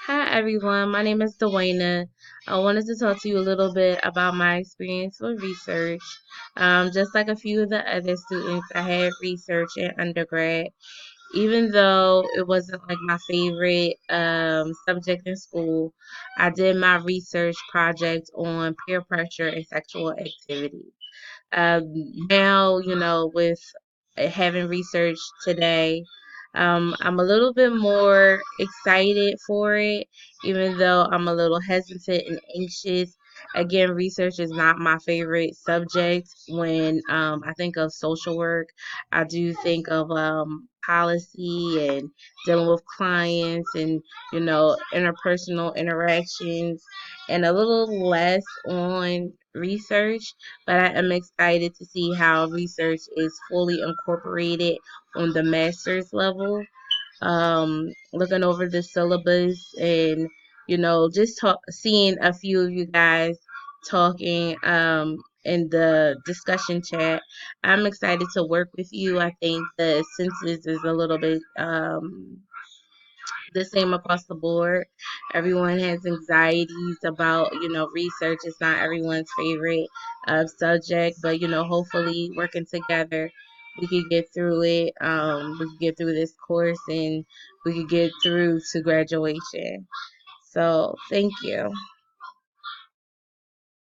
Hi everyone, my name is Dwayna. I wanted to talk to you a little bit about my experience with research. Just like a few of the other students, I had research in undergrad, even though it wasn't like my favorite subject in school. I did my research project on peer pressure and sexual activity. Now, with having research today, I'm a little bit more excited for it, even though I'm a little hesitant and anxious. Again, research is not my favorite subject. When I think of social work, I do think of policy and dealing with clients and, interpersonal interactions, and a little less on research, but I am excited to see how research is fully incorporated on the master's level. Looking over the syllabus and just seeing a few of you guys talking in the discussion chat. I'm excited to work with you. I think the census is a little bit the same across the board. Everyone has anxieties about, research. It's not everyone's favorite subject, but, hopefully working together, we could get through it. We could get through this course and we could get through to graduation. So thank you.